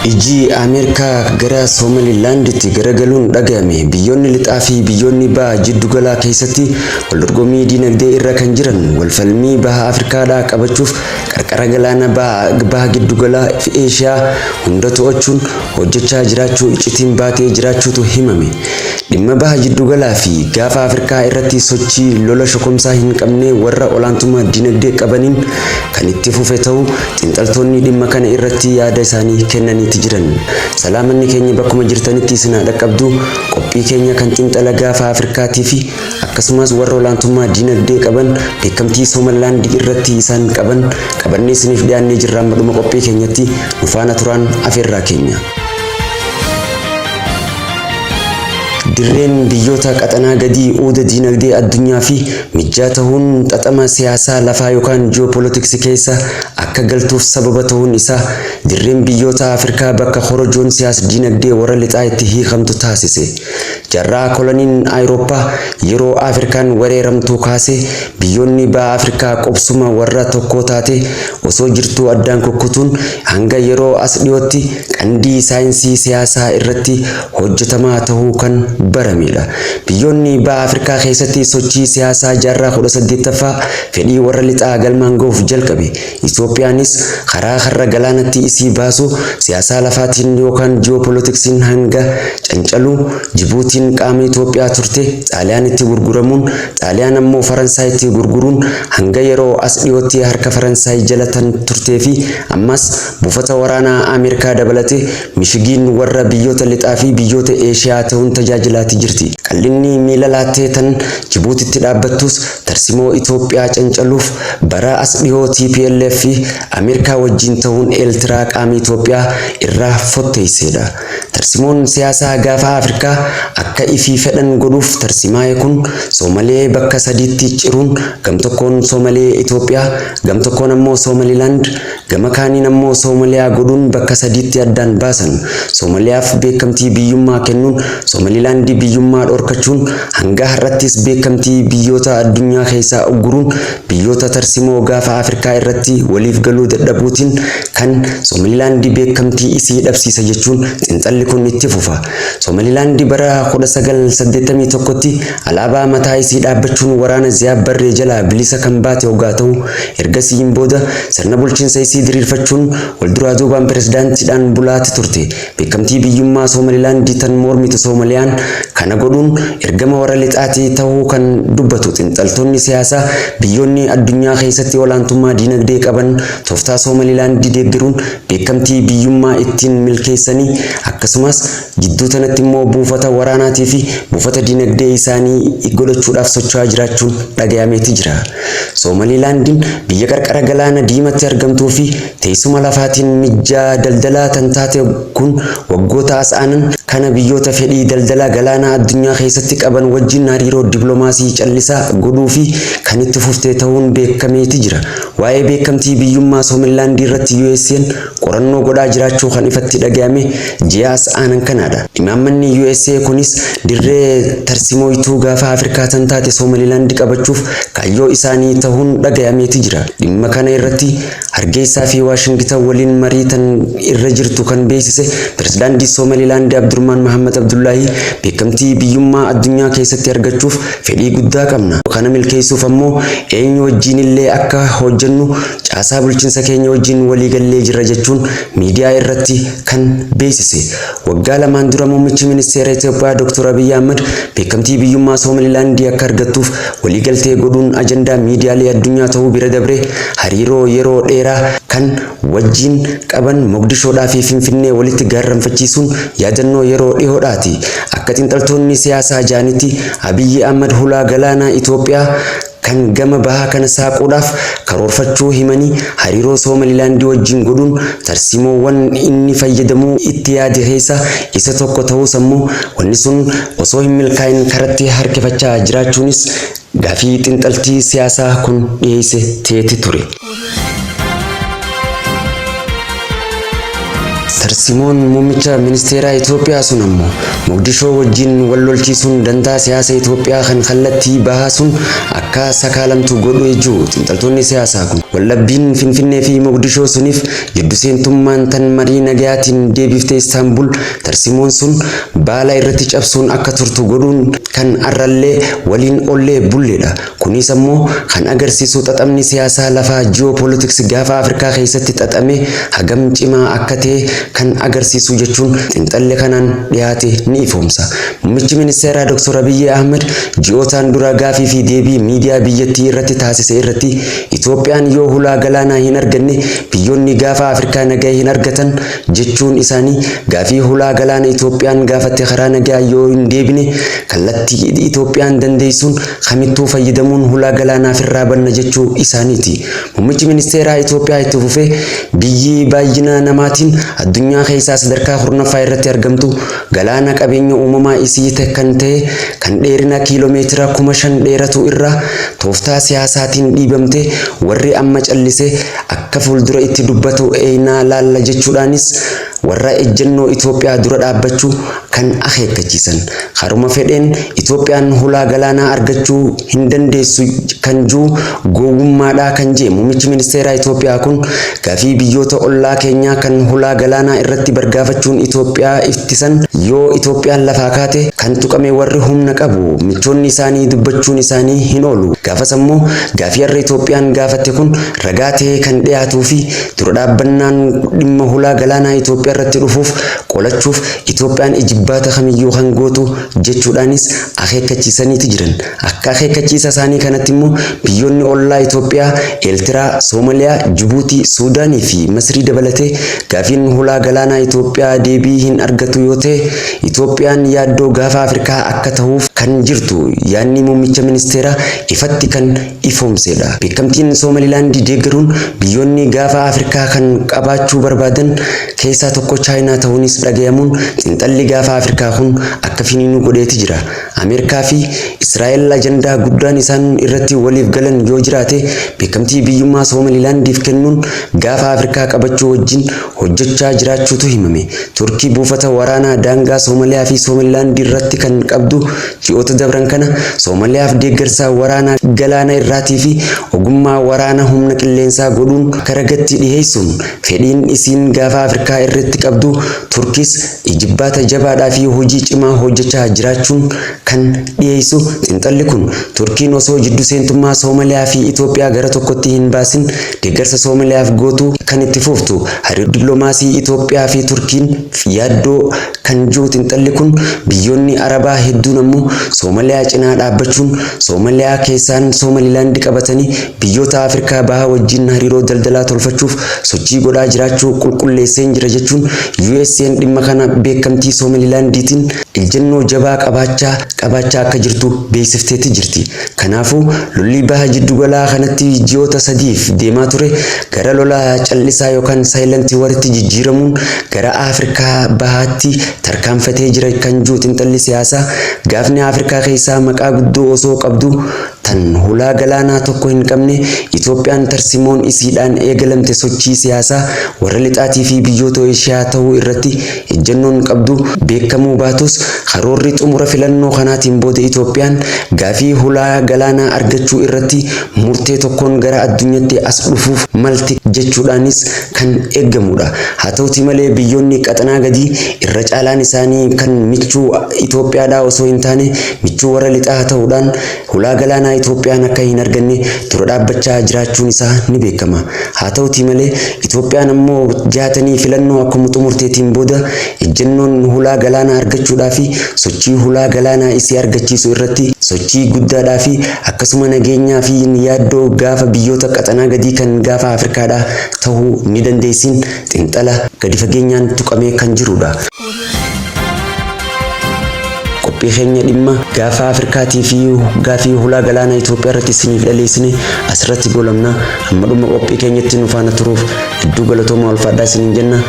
Iji Ameerikaa gara Soomalilaanditti garagaluun dhaga'ame. Biyyoonni lixaa fi biyyoonni baha jiddugala keessatti wal dorgommii dinagdee irra kan jiran walfalmii baha Afrikaadhaa qabachuuf qarqara galaana baha giddugala fi Eeshiyaa hunda to'achuun hojjechaa jiraachuu iccitiin baatee jiraachuutu himame. Dhimma baha jiddugalaa fi gaafa Afrikaa irratti sochii lola shokomsaa hin qabne warra olaantummaa dinagdee qabaniin kan itti fufe ta'uu xiinxaltoonni dhimma kana irratti yaada isaanii kennaniiti jiran. Salaamanni keenya bakkuma jirtanitti isin dhaqqabdu qophii keenya kan xiinxala gaafa Afrikaatii fi akkasumas warra olaantummaa dinagdee qaban beekamtii Soomalilaandii irratti isaan qaban qabannee isiniif dhiyaannee jirra. Dhuma qophii keenyatti nu faana turaan afeerraa keenya. Dirreen biyyoota qaxanaa gadii uuda dinagdee addunyaa fi mijaa ta'uun xaxama siyaasaa lafaa yookaan ji'oopolitiksii keessa akka galtuuf sababa ta'uun isaa dirreen biyyoota Afrikaa bakka horojoon siyaas dinagdee warra lixaa itti hiikamtu taasise. Jarraa koloniin Awurooppaa yeroo Afrikaan weeraramtuu kaasee biyyoonni baha Afrikaa qubsuma warra tokko taate osoo jirtuu addaan kukkutuun hanga yeroo as dhiyootti qandii saayinsii siyaasaa irratti hojjetamaa ta'uu kan baramedha. Biyyoonni baha Afrikaa keessatti sochii siyaasaa jaarraa 18ffaa fedhii warra lixaa galmaan ga'uuf jalqabe. Itoophiyaanis karaa har'a galaanatti isii baasu siyaasaa lafaatiin yookaan ji'oopolitiksiin hanga cancaluu Jibuutiin qaama Itoophiyaa turte Xaaliyaanitti gurguramuun Xaaliyaan ammoo Faransaayitti gurguruun hanga yeroo as dhiyootti harka Faransaay jalatan turtee fi ammas buufata waraanaa Ameerikaa dabalate Mishigiin warra biyyoota lixaa fi biyyoota Eeshiyaa ta'uun tajaajilaati jirti. Qal'inni miila laattee tan Jibuutitti dhaabbattus tarsimoo Itoophiyaa cancaluuf bara as dhiyoo TPLF fi Ameerikaa wajjin ta'uun Eertiraa qaama Itoophiyaa irraa fotteessedha. Tarsimoon siyaasaa gaafa Afrikaa akka ifii fedhan godhuuf tarsimaa'e kun Soomalee bakka sadiitti ciruun gam tokkoon Soomalee Itoophiyaa, gam tokkoon ammoo Soomalilaand, gama kaaniin ammoo Soomaliyaa godhuun bakka sadiitti addaan baasan. Soomaliyaaf beekamtii biyyummaa kennuun Soomalilaandii biyyummaa dhorkachuun hanga har'attis beekamtii biyyoota addunyaa keessaa ugguruun biyyoota tarsimoo gaafa Afrikaa irratti waliif galuu dadhabuutiin kan Soomalilaandii beekamtii isii dhabsiisa jechuun xiinxalli kun itti fufa. Soomalilaandii bara 1981tti alaabaa mataa isii dhaabbachuun waraana Ziyaad Barree jalaa bilisa kan baate hoggaa ta'u ergasiin booda sirna bulchiinsa isii diriirfachuun walduraa duubaan pirezidaantiidhaan bulaatti turte. Beekamtii biyyummaa Soomalilaandii tan mormitu Soomaliyaan kana godhuun ergama warra lixaatii ta'uu kan dubbatu xiinxaltoonni siyaasaa biyyoonni addunyaa keessatti olaantummaa dinagdee qaban tooftaa Soomalilaandii deeggaruun beekamtii biyyummaa ittiin milkeessanii akkasumas jidduu tanatti immoo buufata waraanaatii fi buufata dinagdee isaanii godhachuudhaaf socho'aa jiraachuun dhagayameeti jira. Soomalilaandiin biyya qarqara galaana diimaatti argamtuu fi teessuma lafaatiin mijaa daldalaa tan taate kun waggoota as aanan kana biyyoota fedhii daldalaa galaanaa addunyaa keessatti qaban wajjin hariiroo dippiloomaasii callisaa godhuu fi kan itti fuftee ta'uun beekameeti jira. Waa'ee beekamtii biyyummaa Soomalilaandii irratti USA'n qorannoo godhaa jiraachuu kan ifatti dhagayame ji'a as aanan kanaadha. Imaammanni USA kunis dirree tarsimooyituu gaafa Afrikaa tan taate Soomalilaandii qabachuuf kaayyoo isaanii ta'uun dhagayameeti jira. Dhimma kana irratti Hargeysaa fi Waashingtan waliin marii tan irra jirtu kan beeksise pirezidaantii Soomalilaandii Abdurrahmaan Mohammad Abdullaahi beekamtii biyyummaa addunyaa keessatti argachuuf fedhii guddaa qabna. Kana milkeessuuf ammoo eenyu wajjin illee akka hojjennu caasaa bulchiinsa keenya wajjin waliigallee jirra jechuun miidiyaa irratti kan beeksise. Waggaa lamaan dura muummichi ministeera Itoophiyaa Dr. Abiy Ahmed beekamtii biyyummaa Soomalilaandii akka argattuuf waliigaltee godhuun ajandaa miidiyaalee addunyaa ta'uu bira dabre hariiroo yeroo dheeraa kan wajjin qaban Mogadishoodhaa fi Finfinnee walitti gaarranfachiisuun yaadannoo yeroo dhiyoodhaati. Akka xiinxaltoonni siyaasaa jaanitti Abiy Ahmed hulaa galaanaa Itoophiyaa kan gama bahaa kana saaquudhaaf karoorfachuu himanii hariiroo Soomalilaandii wajjin godhuun tarsimoowwan inni fayyadamuu itti yaade keessa isa tokko ta'us ammoo wanni sun osoo hin milkaa'in karatti harkifachaa jiraachuunis gaafii xiinxaltii siyaasaa kun dhiyeesse ta'eeti ture. Tarsiimoon muummicha ministeeraa Itoophiyaa sun ammoo Mogadishoo wajjin wal lolchiisuun dantaa siyaasa Itoophiyaa kan kallattii bahaa sun akka sakaalamtu godhu jiru xiinxaltoonni siyaasaa kun. Wallabbiin Finfinnee fi Mogadishoo suniif jiddu seentummaan tan marii nagayaatiin deebiftee Istaanbul tarsiimoon sun baala irratti cabsuun akka turtu godhuun kan arrallee waliin ollee bulleedha. Kunis ammoo kan agarsiisu xaxamni siyaasaa lafaa ji'oopolitiks gaafa Afrikaa keessatti xaxame hagam cimaa akka ta'e kan agarsiisu jechuun xiinxalli kanaan dhiyaate ni ifoomsa. Muummichi ministeeraa Dr. Abiy Ahmed ji'ootaan dura gaafii fi deebii miidiyaa biyyattii irratti taasise irratti Itoophiyaan yoo hulaa galaanaa hin arganne biyyoonni gaafa Afrikaa nagaa hin argatan jechuun isaanii gaafii hulaa galaana Itoophiyaan gaafatte karaa nagaa yoo hin deebine kallattii Itoophiyaan dandeessuun kamittuu fayyadamuun hulaa galaanaaf irraa banna jechuu isaaniiti. Muummichi ministeeraa Itoophiyaa itti fufee biyyi baay'ina namaatiin addunyaa keessaa sadarkaa kurnaffaa irratti argamtu galaana qabeenya uumamaa isii kan ta'e kan dheerina kiiloomeetira 5,000 dheeratu irraa tooftaa siyaasaatiin dhiibamte warri amma callisee akka fuuldura itti dubbatu eenaa laalla jechuudhaanis warra ejjennoo Itoophiyaa dura dhaabbachuu kan akeekkachiisan. Haruma fedheen Itoophiyaan hulaa galaanaa argachuu hin dandeessu kan jiru gowwummaadhaa kan jedhe muummichi ministeeraa Itoophiyaa kun gaafii biyyoota ollaa keenyaa kan hulaa galaanaa irratti bargaafachuun Itoophiyaa iftisan yoo Itoophiyaan lafaa kaate kan tuqame warri humna qabu michoonni isaanii dubbachuun isaanii hin oolu. Gaafas ammoo gaafii har'a Itoophiyaan gaafatte kun ragaa ta'ee kan dhiyaatuu fi dura dhaabbannaan dhimma hulaa galaanaa Itoophiyaa irratti dhufuuf qolachuuf Itoophiyaan ijibbaata kamiyyuu kan gootu jechuudhaanis akeekkachiisaniiti jiran. Akka akeekkachiisa isaanii kanatti immoo biyyoonni ollaa Itoophiyaa Eertiraa, Soomaaliyaa, Jibuutii, Suudaanii fi Masrii dabalatee gaafiin hulaa galaanaa Itoophiyaa deebii hin argatu yoo ta'e Itoophiyaan yaaddoo gaafa Afrikaa akka ta'uuf kan jirtu yaanni muummicha ministeeraa ifatti kan ifoomsedha. Beekamtiin Soomalilaandii deeggaruun biyyoonni gaafa Afrikaa kan qabaachuu barbaadan keessaa tokko Chaayinaa ta'uunis dhagayamuun xiinxalli gaafa Afrikaa kun akka finiinuu godheeti jira. Ameerikaa fi Israa'el ajandaa guddaan isaan irratti waliif galan yoo jiraate beekamtii biyyummaa Soomalilaandiif kennuun gaafa Afrikaa qabachuu wajjin hojjechaa jiraachuutu himame. Turkii buufata waraanaa daangaa Soomaaliyaa fi Soomalilaandii irratti kan qabdu ji'oota dabran kana Soomaaliyaaf deeggarsa waraanaa galaana irraatii fi ogummaa waraana humna qilleensaa godhuun karagatti dhiheessuun fedhiin isiin gaafa Afrikaa irratti qabdu Turkiis ijibbaata jabaadhaa fi hojii cimaa hojjechaa jiraachuun kan dhiyeessu xiinxalli kun Turkiin osoo jiddu seentummaa Soomaaliyaa fi Itoophiyaa gara tokkotti hin baasin deeggarsa Soomaaliyaaf gootu kan itti fuftu hariiroo dippiloomaasii Itoophiyaa fi Turkiin yaaddoo kan jiru xiinxalli kun biyyoonni Arabaa hedduun ammoo Soomaaliyaa cinaa dhaabbachuun Soomaaliyaa keessaan Soomalilaandii qabatanii biyyoota Afrikaa bahaa wajjin hariiroo daldalaa tolfachuuf sochii godhaa jiraachuu qulqulleesseen jira jechuun USA'n dhimma kana beekamtii Soomalilaandiitiin ejjennoo jabaa qabaachaa akka jirtu beeksifteetti jirti. Kanaafuu lolli baha jiddugalaa kanatti ji'oota sadiif deemaa ture gara lola callisaa yookaan saayilantii waritti jijjiiramuun gara Afrikaa bahaatti tarkaanfatee jira kan jiru xiinxalli siyaasaa gaafni Afrikaa keessaa maqaa guddoo osoo qabdu tan hulaa galaanaa tokko hin qabne Itoophiyaan tarsiimoon isiidhaan eegalamte sochii siyaasaa warra lixaatii fi biyyoota Eeshiyaa ta'uu irratti ejjennoon qabdu beekamuu baatus karoorri xumura filannoo kanaatiin booda Itoophiyaan gaafii hulaa galaanaa argachuu irratti murtee tokkoon gara addunyaatti as dhufuuf malti jechuudhaanis kan eeggamudha. Haa ta'uti malee biyyoonni qaxanaa gadii irra caalaan isaanii kan michuu Itoophiyaadhaa osoo hin taane michuu warra lixaa ta'uudhaan hulaa galaanaa Itoophiyaan akka hin arganne dura dhaabbachaa jiraachuun isaa ni beekama. Haa ta'uti malee Itoophiyaan ammoo jaatanii filannoo akkuma xumurteetiin booda ejjennoon hulaa galaanaa argachuudhaa fi sochii hulaa galaanaa isii argachiisu irratti sochii guddaadhaa fi akkasuma nageenyaa fi yaaddoo gaafa biyyoota qaxanaa gadii kan gaafa Afrikaadhaa ta'uu ni dandeessin xiinxala gadi fageenyaan tuqamee kan jirudha. Qophii keenya dhimma gaafa Afrikaatii fi gaafii hulaa galaanaa Itoophiyaa irratti isiniif dhaleessine asirratti goolabna. Amma dhuma qophii keenyatti nu faana turuuf hedduu galatooma ulfaadhaa isiniin jenna.